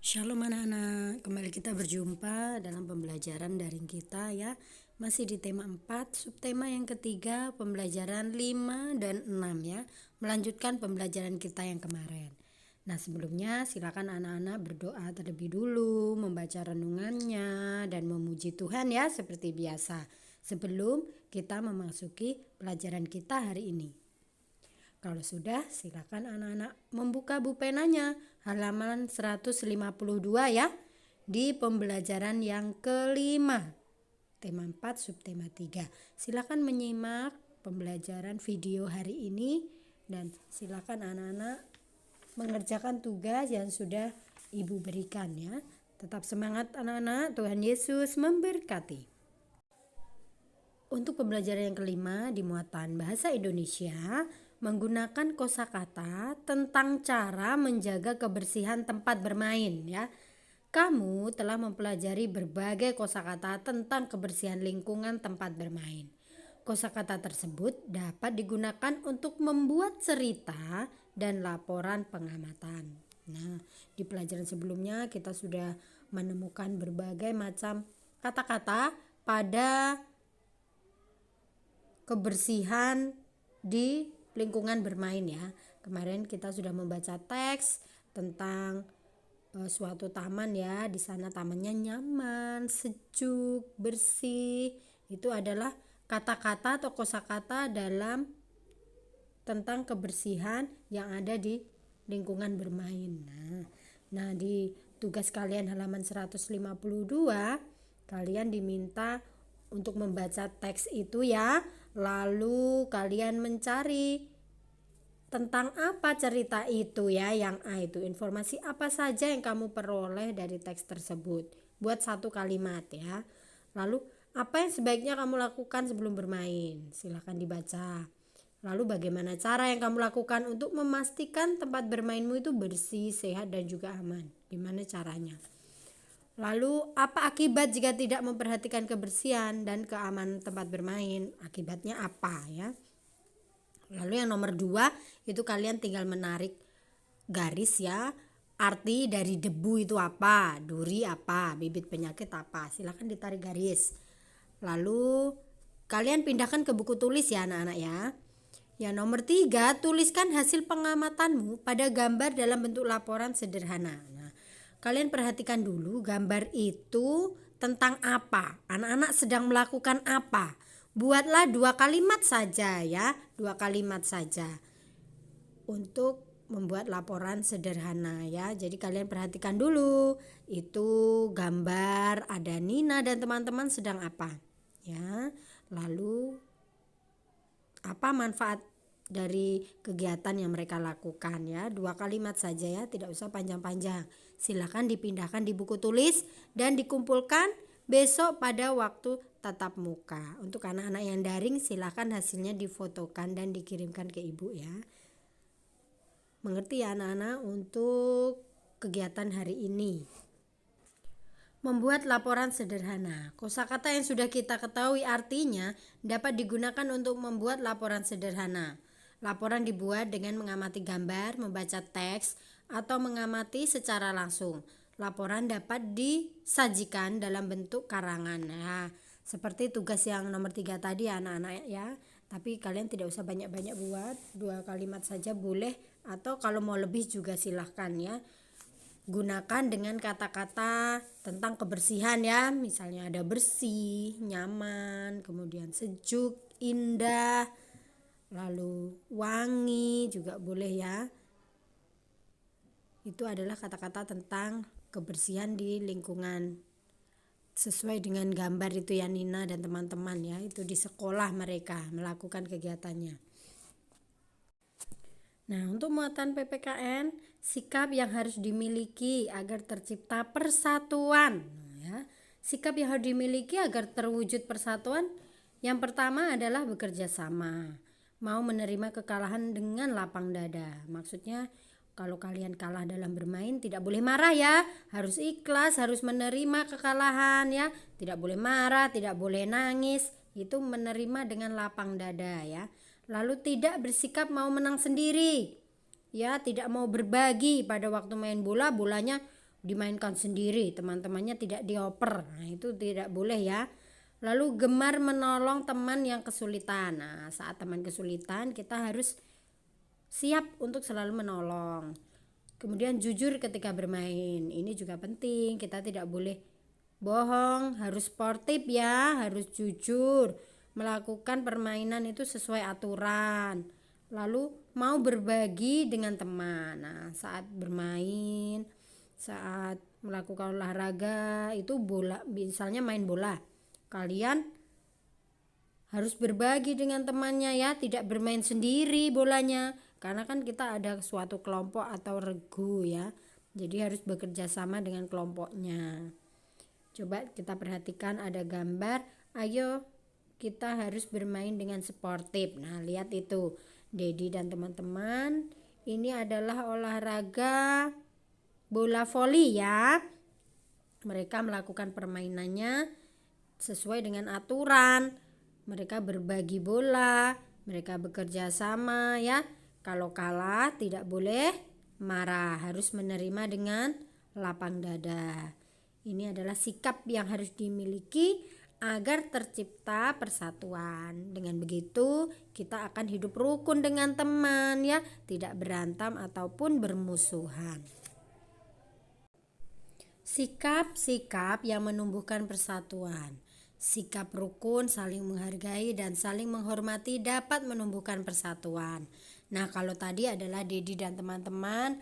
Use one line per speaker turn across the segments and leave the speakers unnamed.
Shalom anak-anak, kembali kita berjumpa dalam pembelajaran daring kita ya. Masih di tema 4, subtema yang ketiga, pembelajaran 5 dan 6 ya. Melanjutkan pembelajaran kita yang kemarin. Nah, sebelumnya silakan anak-anak berdoa terlebih dulu, membaca renungannya dan memuji Tuhan ya seperti biasa. Sebelum kita memasuki pelajaran kita hari ini. Kalau sudah, silakan anak-anak membuka bupenanya halaman 152 ya, di pembelajaran yang kelima, tema 4 subtema 3. Silakan menyimak pembelajaran video hari ini dan silakan anak-anak mengerjakan tugas yang sudah Ibu berikan ya. Tetap semangat anak-anak, Tuhan Yesus memberkati. Untuk pembelajaran yang kelima di muatan bahasa Indonesia, menggunakan kosakata tentang cara menjaga kebersihan tempat bermain ya. Kamu telah mempelajari berbagai kosakata tentang kebersihan lingkungan tempat bermain. Kosakata tersebut dapat digunakan untuk membuat cerita dan laporan pengamatan. Nah, di pelajaran sebelumnya kita sudah menemukan berbagai macam kata-kata pada kebersihan di lingkungan bermain ya. Kemarin kita sudah membaca teks tentang suatu taman ya. Di sana tamannya nyaman, sejuk, bersih. Itu adalah kata-kata atau kosakata dalam tentang kebersihan yang ada di lingkungan bermain. Nah, di tugas kalian halaman 152, kalian diminta untuk membaca teks itu ya. Lalu kalian mencari tentang apa cerita itu ya. Yang A itu informasi apa saja yang kamu peroleh dari teks tersebut. Buat satu kalimat ya. Lalu apa yang sebaiknya kamu lakukan sebelum bermain? Silakan dibaca. Lalu bagaimana cara yang kamu lakukan untuk memastikan tempat bermainmu itu bersih, sehat dan juga aman? Gimana caranya? Lalu apa akibat jika tidak memperhatikan kebersihan dan keamanan tempat bermain? Akibatnya apa ya? Lalu yang nomor 2 itu kalian tinggal menarik garis ya. Arti dari debu itu apa? Duri apa? Bibit penyakit apa? Silakan ditarik garis. Lalu kalian pindahkan ke buku tulis ya anak-anak ya. Yang nomor 3, tuliskan hasil pengamatanmu pada gambar dalam bentuk laporan sederhana. Kalian perhatikan dulu gambar itu tentang apa, anak-anak sedang melakukan apa. Buatlah 2 kalimat saja ya, 2 kalimat saja untuk membuat laporan sederhana ya. Jadi kalian perhatikan dulu, itu gambar ada Nina dan teman-teman sedang apa ya. Lalu apa manfaat dari kegiatan yang mereka lakukan ya. 2 kalimat saja ya, tidak usah panjang-panjang. Silakan dipindahkan di buku tulis dan dikumpulkan besok pada waktu tatap muka. Untuk anak-anak yang daring silakan hasilnya difotokan dan dikirimkan ke ibu ya. Mengerti ya anak-anak untuk kegiatan hari ini. Membuat laporan sederhana. Kosakata yang sudah kita ketahui artinya dapat digunakan untuk membuat laporan sederhana. Laporan dibuat dengan mengamati gambar, membaca teks, atau mengamati secara langsung. Laporan dapat disajikan dalam bentuk karangan. Nah, seperti tugas yang nomor 3 tadi anak-anak ya. Tapi kalian tidak usah banyak-banyak buat, 2 kalimat saja boleh. Atau kalau mau lebih juga silahkan ya. Gunakan dengan kata-kata tentang kebersihan ya. Misalnya ada bersih, nyaman, kemudian sejuk, indah, lalu wangi juga boleh ya. Itu adalah kata-kata tentang kebersihan di lingkungan sesuai dengan gambar itu ya Nina dan teman-teman ya. Itu di sekolah mereka melakukan kegiatannya. Nah, untuk muatan PPKN, sikap yang harus dimiliki agar tercipta persatuan. Ya, sikap yang harus dimiliki agar terwujud persatuan, yang pertama adalah bekerja sama. Mau menerima kekalahan dengan lapang dada. Maksudnya kalau kalian kalah dalam bermain tidak boleh marah ya. Harus ikhlas, harus menerima kekalahan ya. Tidak boleh marah, tidak boleh nangis. Itu menerima dengan lapang dada ya. Lalu tidak bersikap mau menang sendiri ya, tidak mau berbagi pada waktu main bola, bolanya dimainkan sendiri, teman-temannya tidak dioper. Nah, itu tidak boleh ya. Lalu gemar menolong teman yang kesulitan. Nah, saat teman kesulitan kita harus siap untuk selalu menolong. Kemudian jujur ketika bermain. Ini juga penting. Kita tidak boleh bohong, harus sportif ya, harus jujur. Melakukan permainan itu sesuai aturan. Lalu mau berbagi dengan teman. Nah, saat bermain, saat melakukan olahraga itu bola, misalnya main bola. Kalian harus berbagi dengan temannya ya, tidak bermain sendiri bolanya. Karena kan kita ada suatu kelompok atau regu ya. Jadi harus bekerja sama dengan kelompoknya. Coba kita perhatikan ada gambar. Ayo kita harus bermain dengan sportif. Nah, lihat itu. Dedi dan teman-teman, ini adalah olahraga bola voli ya. Mereka melakukan permainannya sesuai dengan aturan. Mereka berbagi bola, mereka bekerja sama ya. Kalau kalah tidak boleh marah, harus menerima dengan lapang dada. Ini adalah sikap yang harus dimiliki agar tercipta persatuan. Dengan begitu kita akan hidup rukun dengan teman ya, tidak berantem ataupun bermusuhan. Sikap-sikap yang menumbuhkan persatuan. Sikap rukun, saling menghargai dan saling menghormati dapat menumbuhkan persatuan. Nah, kalau tadi adalah Dedi dan teman-teman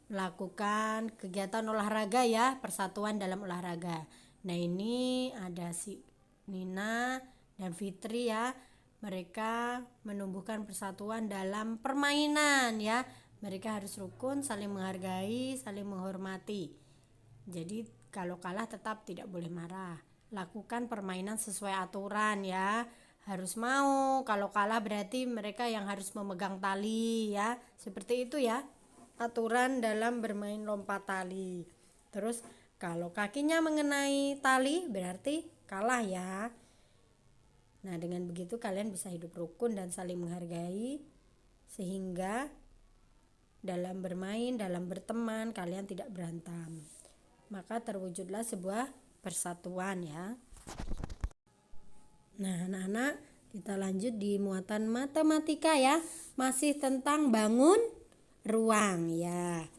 melakukan kegiatan olahraga ya, persatuan dalam olahraga. Nah, ini ada si Nina dan Fitri ya. Mereka menumbuhkan persatuan dalam permainan ya. Mereka harus rukun, saling menghargai, saling menghormati. Jadi kalau kalah tetap tidak boleh marah. Lakukan permainan sesuai aturan ya. Harus mau. Kalau kalah berarti mereka yang harus memegang tali ya. Seperti itu ya. Aturan dalam bermain lompat tali. Terus kalau kakinya mengenai tali berarti kalah ya. Nah, dengan begitu kalian bisa hidup rukun dan saling menghargai. Sehingga dalam bermain, dalam berteman kalian tidak berantem. Maka terwujudlah sebuah persatuan ya. Nah, anak-anak, kita lanjut di muatan matematika ya. Masih tentang bangun ruang ya.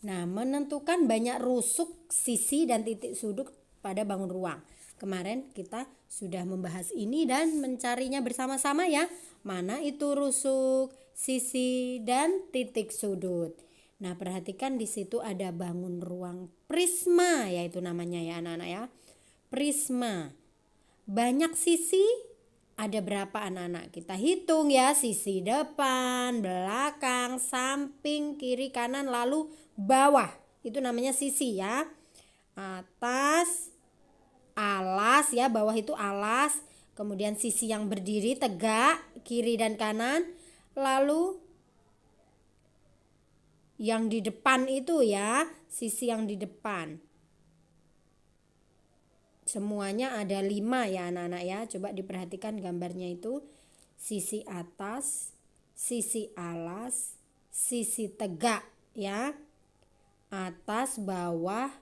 Nah, menentukan banyak rusuk, sisi dan titik sudut pada bangun ruang. Kemarin kita sudah membahas ini dan mencarinya bersama-sama ya. Mana itu rusuk, sisi dan titik sudut. Nah, perhatikan di situ ada bangun ruang prisma, yaitu namanya ya anak-anak ya. Prisma. Banyak sisi, ada berapa anak-anak? Kita hitung ya, sisi depan, belakang, samping, kiri, kanan, lalu bawah. Itu namanya sisi ya. Atas, alas ya, bawah itu alas. Kemudian sisi yang berdiri tegak, kiri dan kanan. Lalu yang di depan itu ya, sisi yang di depan. Semuanya ada 5 ya anak-anak ya. Coba diperhatikan gambarnya itu. Sisi atas, sisi alas, sisi tegak ya. Atas, bawah,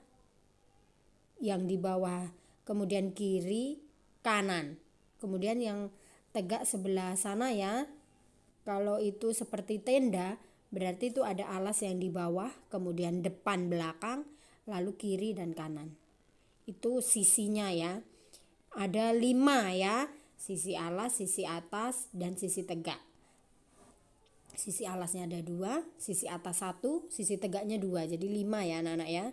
yang di bawah, kemudian kiri, kanan. Kemudian yang tegak sebelah sana ya. Kalau itu seperti tenda, berarti itu ada alas yang di bawah, kemudian depan, belakang, lalu kiri dan kanan. Itu sisinya ya. Ada 5 ya. Sisi alas, sisi atas, dan sisi tegak. Sisi alasnya ada 2, sisi atas 1, sisi tegaknya 2. Jadi 5 ya anak-anak ya.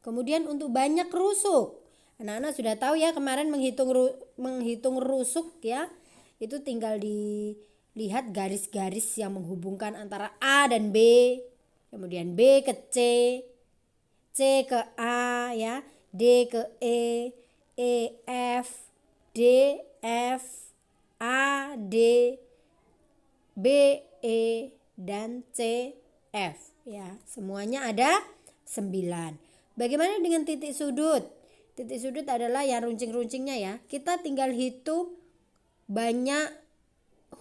Kemudian untuk banyak rusuk. Anak-anak sudah tahu ya kemarin menghitung rusuk ya. Itu tinggal dilihat garis-garis yang menghubungkan antara A dan B. Kemudian B ke C, C ke A ya. D ke E F, D F, A D, B E dan C F ya. Semuanya ada 9. Bagaimana dengan titik sudut? Titik sudut adalah yang runcing-runcingnya ya. Kita tinggal hitung banyak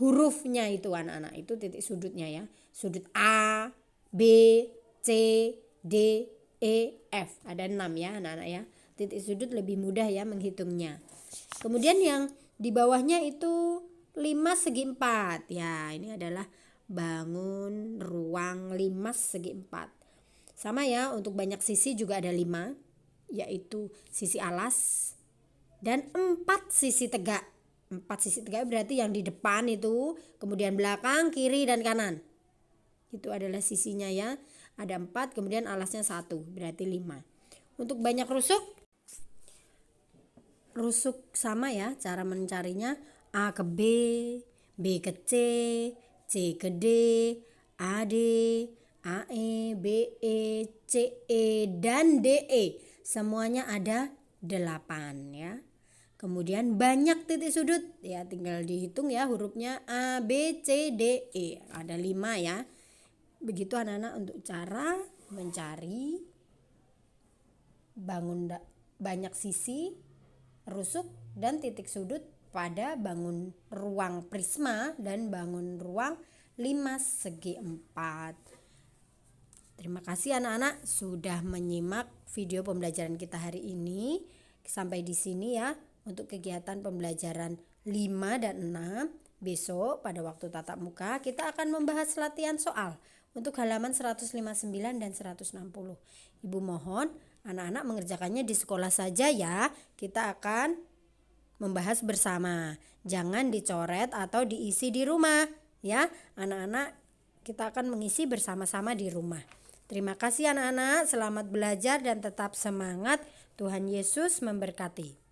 hurufnya itu anak-anak. Itu titik sudutnya ya. Sudut A, B, C, D, E, F. Ada 6 ya anak-anak ya. Titik sudut lebih mudah ya menghitungnya. Kemudian yang di bawahnya itu 5 segi 4. Ya, ini adalah bangun ruang 5 segi 4. Sama ya, untuk banyak sisi juga ada 5, yaitu sisi alas dan 4 sisi tegak. 4 sisi tegak berarti yang di depan itu, kemudian belakang, kiri, dan kanan. Itu adalah sisinya ya. Ada 4, kemudian alasnya 1, berarti 5. Untuk banyak rusuk sama ya cara mencarinya. A ke B, B ke C, C ke D, AD, AE, BE, CE, dan DE. Semuanya ada 8 ya. Kemudian banyak titik sudut ya, tinggal dihitung ya hurufnya A, B, C, D, E. Ada 5 ya. Begitu anak-anak untuk cara mencari banyak sisi, rusuk, dan titik sudut pada bangun ruang prisma dan bangun ruang 5 segi 4. Terima kasih anak-anak sudah menyimak video pembelajaran kita hari ini. Sampai di sini ya untuk kegiatan pembelajaran 5 dan 6. Besok pada waktu tatap muka kita akan membahas latihan soal untuk halaman 159 dan 160. Ibu mohon anak-anak mengerjakannya di sekolah saja ya. Kita akan membahas bersama. Jangan dicoret atau diisi di rumah ya. Anak-anak kita akan mengisi bersama-sama di rumah. Terima kasih anak-anak, selamat belajar dan tetap semangat. Tuhan Yesus memberkati.